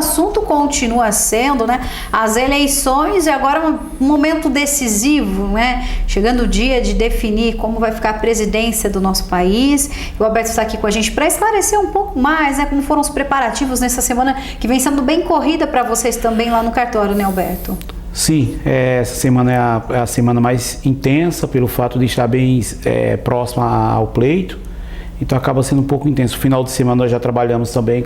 assunto continua sendo, né, as eleições, e agora um momento decisivo, né, chegando o dia de definir como vai ficar a presidência do nosso país. O Alberto está aqui com a gente para esclarecer um pouco mais, né, como foram os preparativos nessa semana que vem sendo bem corrida para vocês também lá no cartório, né, Alberto? Sim, essa semana é a semana mais intensa pelo fato de estar bem próxima ao pleito, então acaba sendo um pouco intenso. No final de semana nós já trabalhamos também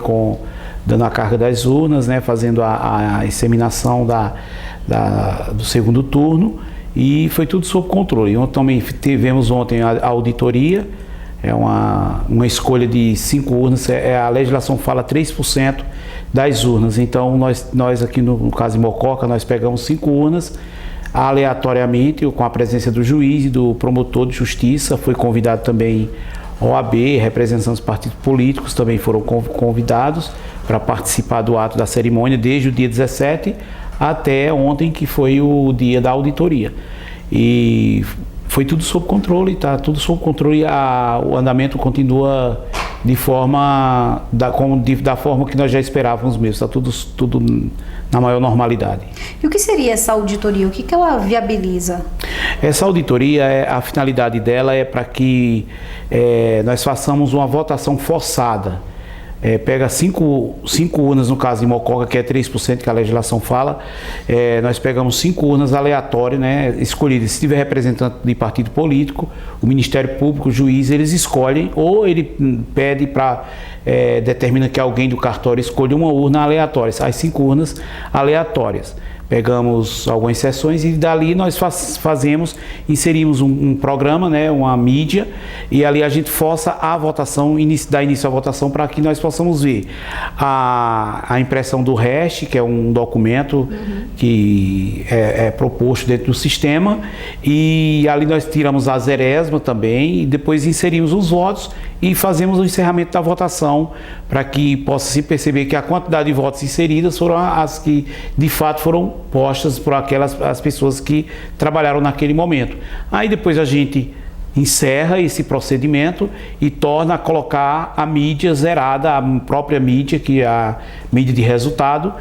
dando a carga das urnas, né, fazendo a inseminação do segundo turno, e foi tudo sob controle. Também tivemos ontem a auditoria, uma escolha de 5 urnas, a legislação fala 3% das urnas, então nós aqui no caso de Mococa, nós pegamos 5 urnas aleatoriamente, com a presença do juiz e do promotor de justiça. Foi convidado também OAB, representantes dos partidos políticos também foram convidados para participar do ato da cerimônia, desde o dia 17 até ontem, que foi o dia da auditoria. E foi tudo sob controle, está tudo sob controle, o andamento continua da forma que nós já esperávamos mesmo, está tudo na maior normalidade. E o que seria essa auditoria? O que ela viabiliza? Essa auditoria, a finalidade dela é para que nós façamos uma votação forçada. Pega 5 urnas, no caso de Mococa, que é 3% que a legislação fala, nós pegamos 5 urnas aleatórias, né, escolhidas. Se tiver representante de partido político, o Ministério Público, o juiz, eles escolhem, ou ele pede determina que alguém do cartório escolha uma urna aleatória, as 5 urnas aleatórias. Pegamos algumas sessões e dali nós inserimos um programa, né, uma mídia, e ali a gente força a votação, dá início à votação para que nós possamos ver a impressão do REST, que é um documento que é proposto dentro do sistema, e ali nós tiramos a zerésima também, e depois inserimos os votos e fazemos o encerramento da votação, para que possa se perceber que a quantidade de votos inseridas foram as que de fato foram postas por as pessoas que trabalharam naquele momento. Aí depois a gente encerra esse procedimento e torna a colocar a mídia zerada, a própria mídia, que é a mídia de resultado,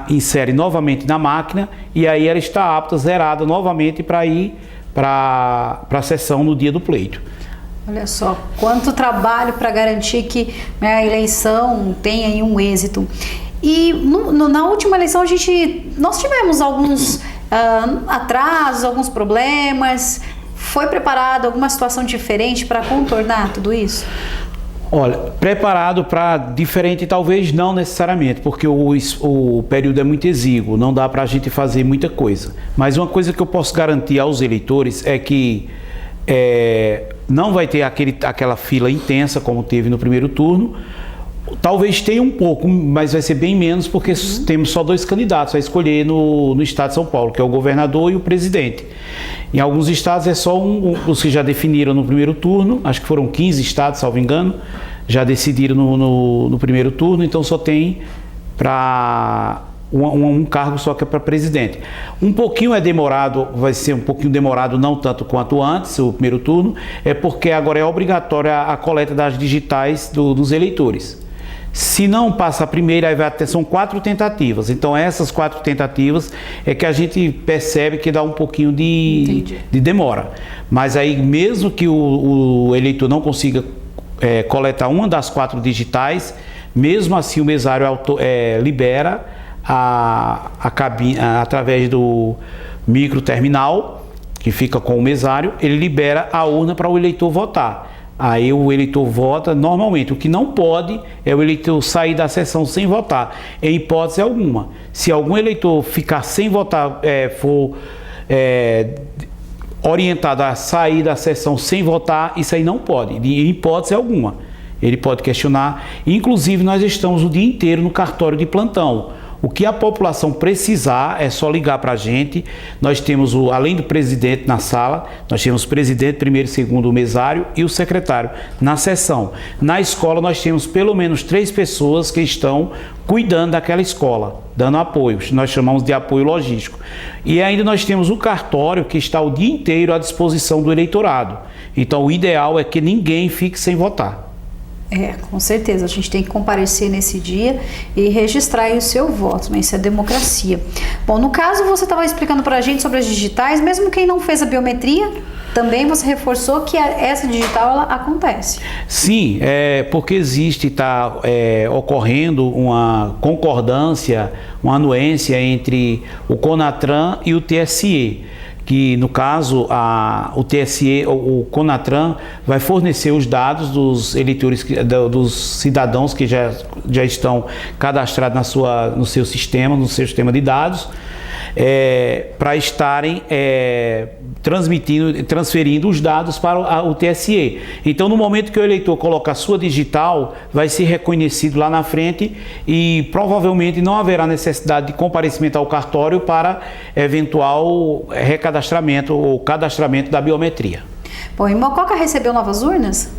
insere novamente na máquina, e aí ela está apta, zerada novamente, para ir para a sessão no dia do pleito. Olha só, quanto trabalho para garantir que, né, a eleição tenha aí um êxito. E na última eleição nós tivemos alguns atrasos, alguns problemas. Foi preparado alguma situação diferente para contornar tudo isso? Olha, preparado para diferente talvez não necessariamente, porque o período é muito exíguo, não dá para a gente fazer muita coisa. Mas uma coisa que eu posso garantir aos eleitores é que não vai ter aquela fila intensa como teve no primeiro turno. Talvez tenha um pouco, mas vai ser bem menos, porque temos só 2 candidatos a escolher no estado de São Paulo, que é o governador e o presidente. Em alguns estados é só os que já definiram no primeiro turno, acho que foram 15 estados, salvo engano, já decidiram no primeiro turno, então só tem para um cargo só, que é para presidente. Um pouquinho é demorado, vai ser um pouquinho demorado, não tanto quanto antes, o primeiro turno, é porque agora é obrigatória a coleta das digitais dos eleitores. Se não passa a primeira, aí são 4 tentativas. Então essas 4 tentativas é que a gente percebe que dá um pouquinho de demora. Mas aí, mesmo que o eleitor não consiga coletar uma das 4 digitais, mesmo assim o mesário libera a cabine, através do microterminal, que fica com o mesário, ele libera a urna para o eleitor votar. Aí o eleitor vota normalmente. O que não pode é o eleitor sair da sessão sem votar, em hipótese alguma. Se algum eleitor ficar sem votar, for orientado a sair da sessão sem votar, isso aí não pode, em hipótese alguma. Ele pode questionar. Inclusive, nós estamos o dia inteiro no cartório de plantão. O que a população precisar é só ligar para a gente. Nós temos, além do presidente na sala, nós temos o presidente, primeiro e segundo, o mesário e o secretário na sessão. Na escola nós temos pelo menos 3 pessoas que estão cuidando daquela escola, dando apoio. Nós chamamos de apoio logístico. E ainda nós temos o cartório, que está o dia inteiro à disposição do eleitorado. Então o ideal é que ninguém fique sem votar. Com certeza, a gente tem que comparecer nesse dia e registrar aí o seu voto, né? Isso é democracia. Bom, no caso você estava explicando para a gente sobre as digitais, mesmo quem não fez a biometria, também você reforçou que essa digital ela acontece. Sim, porque está ocorrendo uma concordância, uma anuência entre o CONATRAN e o TSE, que no caso o TSE, o CONATRAN vai fornecer os dados dos eleitores, dos cidadãos que já estão cadastrados no seu sistema de dados, para estarem transferindo os dados para o TSE. Então, no momento que o eleitor coloca a sua digital, vai ser reconhecido lá na frente e provavelmente não haverá necessidade de comparecimento ao cartório para eventual recadastramento ou cadastramento da biometria. Bom, e Mococa recebeu novas urnas?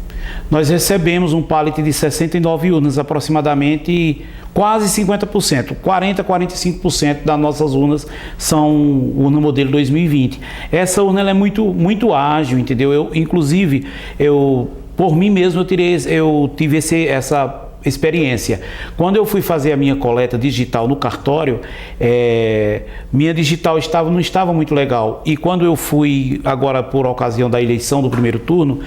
Nós recebemos um pallet de 69 urnas, aproximadamente quase 50%, 40% a 45% das nossas urnas são urna modelo 2020. Essa urna ela é muito ágil, entendeu? Inclusive, por mim mesmo, eu tive essa experiência. Quando eu fui fazer a minha coleta digital no cartório, minha digital não estava muito legal. E quando eu fui, agora por ocasião da eleição do primeiro turno,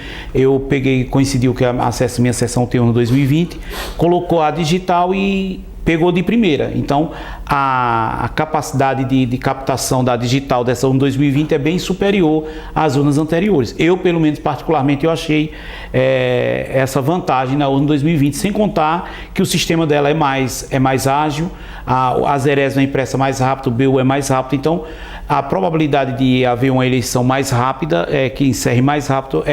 coincidiu que minha sessão tem no 2020, colocou a digital e pegou de primeira. Então, a capacidade de captação da digital dessa urna 2020 é bem superior às urnas anteriores. Eu, pelo menos particularmente, eu achei essa vantagem na urna 2020, sem contar que o sistema dela é mais ágil, a Zerésima é impressa mais rápido, o BU é mais rápido, então a probabilidade de haver uma eleição mais rápida, que encerre mais rápido,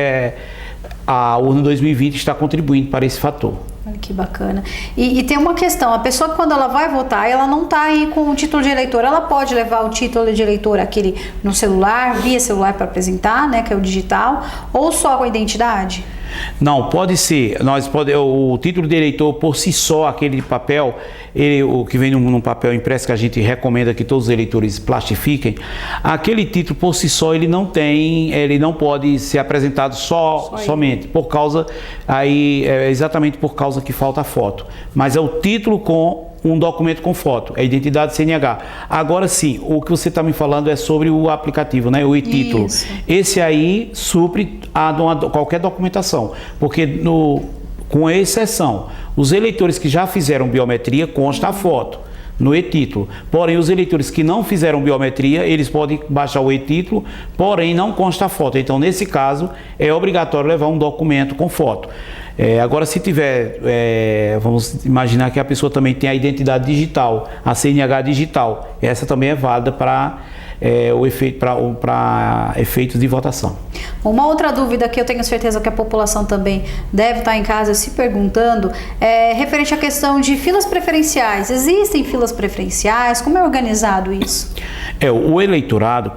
a urna 2020 está contribuindo para esse fator. Olha que bacana. E tem uma questão, a pessoa quando ela vai votar, ela não está aí com o título de eleitor, ela pode levar o título de eleitor aquele no celular, via celular para apresentar, né, que é o digital, ou só com a identidade? Não, pode ser. O título de eleitor por si só, aquele papel, o que vem num papel impresso que a gente recomenda que todos os eleitores plastifiquem, aquele título por si só ele não pode ser apresentado somente por causa exatamente por causa que falta a foto. Mas é o título com um documento com foto, é identidade CNH. Agora sim, o que você está me falando é sobre o aplicativo, né? O e-título. Esse aí supre qualquer documentação, porque com exceção, os eleitores que já fizeram biometria consta a foto no e-título. Porém, os eleitores que não fizeram biometria, eles podem baixar o e-título, porém não consta a foto. Então, nesse caso, é obrigatório levar um documento com foto. Agora, se tiver, vamos imaginar que a pessoa também tem a identidade digital, a CNH digital, essa também é válida para efeitos de votação. Uma outra dúvida que eu tenho certeza que a população também deve estar em casa se perguntando é referente à questão de filas preferenciais. Existem filas preferenciais? Como é organizado isso? O eleitorado,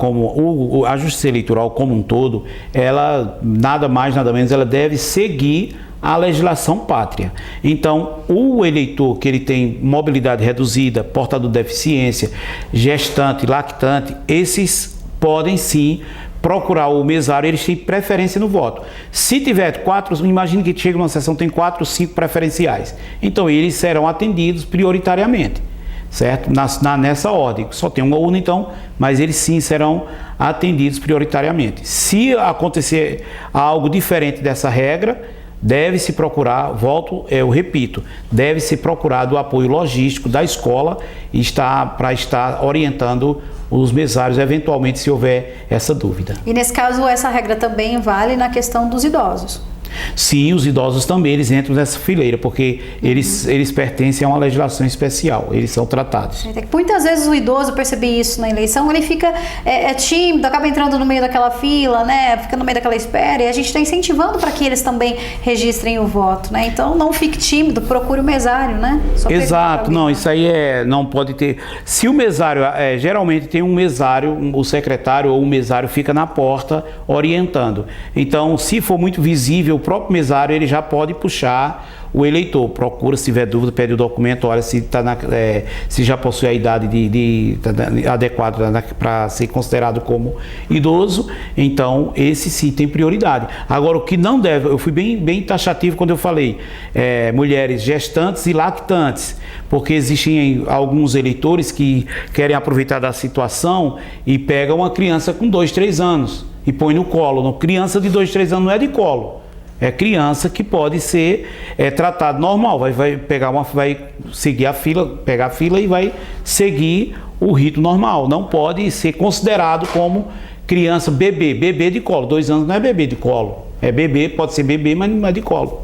a justiça eleitoral como um todo, ela nada mais, nada menos, ela deve seguir a legislação pátria. Então, o eleitor que ele tem mobilidade reduzida, portador de deficiência, gestante, lactante, esses podem sim procurar o mesário, eles têm preferência no voto. Se tiver imagine que chega numa sessão, tem 4 ou 5 preferenciais. Então, eles serão atendidos prioritariamente, certo? Nessa ordem. Só tem uma urna, então, mas eles sim serão atendidos prioritariamente. Se acontecer algo diferente dessa regra, deve-se procurar, eu repito, deve-se procurar o apoio logístico da escola para estar orientando os mesários, eventualmente, se houver essa dúvida. E nesse caso, essa regra também vale na questão dos idosos? Sim, os idosos também, eles entram nessa fileira, porque eles pertencem a uma legislação especial, eles são tratados. Muitas vezes o idoso, eu percebi isso na eleição, ele fica tímido, acaba entrando no meio daquela fila, né, fica no meio daquela espera, e a gente está incentivando para que eles também registrem o voto, né, então não fique tímido, procure o mesário, né. Exato, não, isso aí não pode ter, se o mesário, geralmente tem um mesário, o secretário ou o mesário fica na porta orientando, então se for muito visível o próprio mesário ele já pode puxar o eleitor, procura, se tiver dúvida, pede o documento, olha se, se já possui a idade adequada para ser considerado como idoso, então esse sim tem prioridade. Agora, o que não deve, eu fui bem taxativo quando eu falei, mulheres gestantes e lactantes, porque existem alguns eleitores que querem aproveitar da situação e pegam uma criança com 2, 3 anos e põe no colo. Criança de 2, 3 anos não é de colo. É criança que pode ser tratada normal, vai seguir a fila, pegar a fila e vai seguir o rito normal. Não pode ser considerado como criança bebê de colo. 2 anos não é bebê de colo. É bebê, pode ser bebê, mas não é de colo.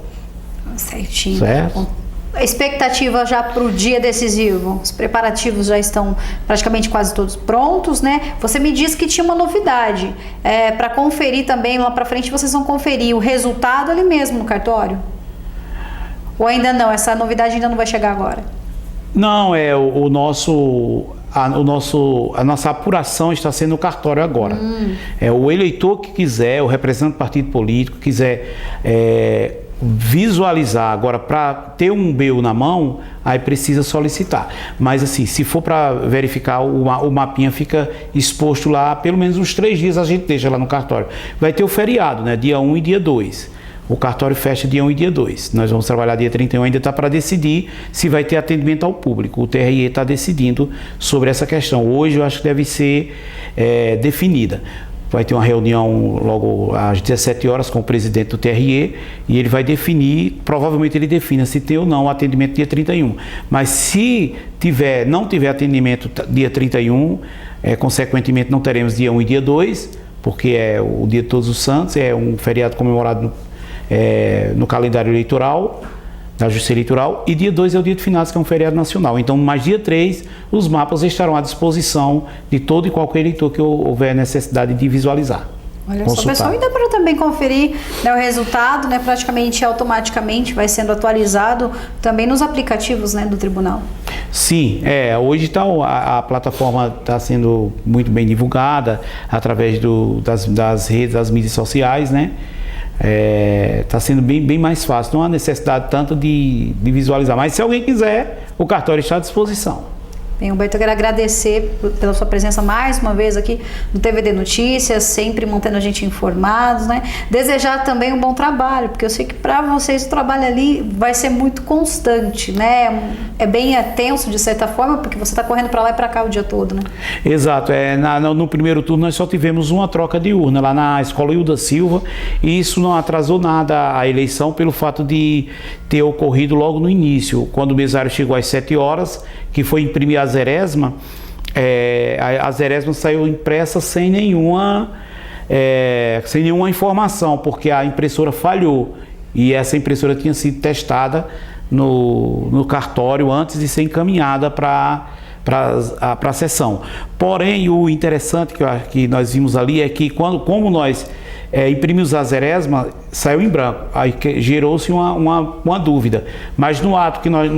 Certinho. Certo? A expectativa já para o dia decisivo, os preparativos já estão praticamente quase todos prontos, né? Você me disse que tinha uma novidade, para conferir também, lá para frente vocês vão conferir o resultado ali mesmo no cartório? Ou ainda não, essa novidade ainda não vai chegar agora? Não, a nossa apuração está sendo no cartório agora. O eleitor que quiser, o representante do partido político, quiser visualizar agora, para ter um BU na mão, aí precisa solicitar. Mas assim, se for para verificar, o mapinha fica exposto lá, pelo menos uns 3 dias a gente deixa lá no cartório. Vai ter o feriado, né? Dia 1 e dia 2. O cartório fecha dia 1 e dia 2. Nós vamos trabalhar dia 31, ainda está para decidir se vai ter atendimento ao público. O TRE está decidindo sobre essa questão. Hoje eu acho que deve ser definida. Vai ter uma reunião logo às 17 horas com o presidente do TRE e ele vai definir, provavelmente ele defina se tem ou não o atendimento dia 31. Mas se não tiver atendimento dia 31, consequentemente não teremos dia 1 e dia 2, porque é o dia de Todos os Santos, é um feriado comemorado no calendário eleitoral, da Justiça Eleitoral, e dia 2 é o dia de finados, que é um feriado nacional. Então, mais dia 3, os mapas estarão à disposição de todo e qualquer eleitor que houver necessidade de visualizar. Olha só, pessoal, e dá para também conferir, né, o resultado, né, praticamente automaticamente vai sendo atualizado também nos aplicativos, né, do tribunal. Sim, hoje a plataforma está sendo muito bem divulgada através das redes, das mídias sociais, né? Está sendo bem mais fácil, não há necessidade tanto de visualizar, mas se alguém quiser, o cartório está à disposição. Bem, Humberto, eu quero agradecer pela sua presença mais uma vez aqui no TVD Notícias, sempre mantendo a gente informados, né? Desejar também um bom trabalho, porque eu sei que para vocês o trabalho ali vai ser muito constante, né? É bem tenso de certa forma, porque você está correndo para lá e para cá o dia todo, né? Exato. No primeiro turno nós só tivemos uma troca de urna lá na Escola Hilda Silva, e isso não atrasou nada a eleição pelo fato de ter ocorrido logo no início, quando o mesário chegou às 7 horas, que foi imprimir a Zeresma. A Zeresma saiu impressa sem nenhuma informação, porque a impressora falhou, e essa impressora tinha sido testada no cartório antes de ser encaminhada para a sessão. Porém, o interessante que nós vimos ali é que como nós imprimimos a Zeresma, saiu em branco, aí gerou-se uma dúvida, mas no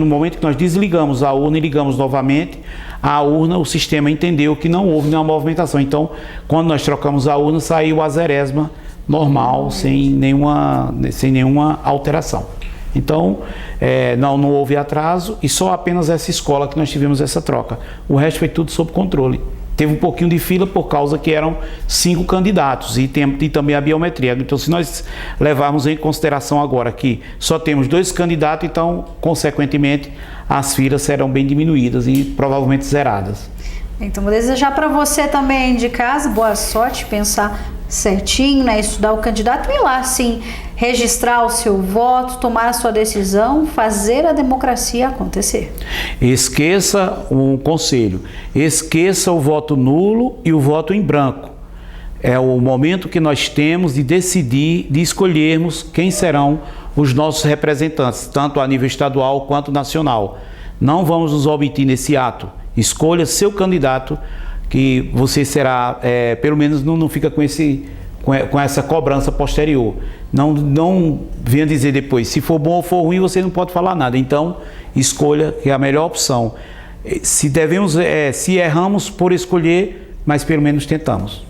momento que nós desligamos a urna e ligamos novamente a urna, o sistema entendeu que não houve nenhuma movimentação. Então, quando nós trocamos a urna, saiu a Zeresma normal, sem nenhuma alteração. Então, não houve atraso, e só apenas essa escola que nós tivemos essa troca. O resto foi tudo sob controle. Teve um pouquinho de fila por causa que eram 5 candidatos e também a biometria. Então, se nós levarmos em consideração agora que só temos 2 candidatos, então, consequentemente, as filas serão bem diminuídas e provavelmente zeradas. Então, vou desejar para você também de casa boa sorte, pensar certinho, né, estudar o candidato e ir lá, sim, registrar o seu voto, tomar a sua decisão, fazer a democracia acontecer. Esqueça um conselho, esqueça o voto nulo e o voto em branco. É o momento que nós temos de decidir, de escolhermos quem serão os nossos representantes, tanto a nível estadual quanto nacional. Não vamos nos omitir nesse ato. Escolha seu candidato, que você será, pelo menos não fica com essa cobrança posterior. Não venha dizer depois, se for bom ou for ruim, você não pode falar nada. Então, escolha, que é a melhor opção. Se erramos por escolher, mas pelo menos tentamos.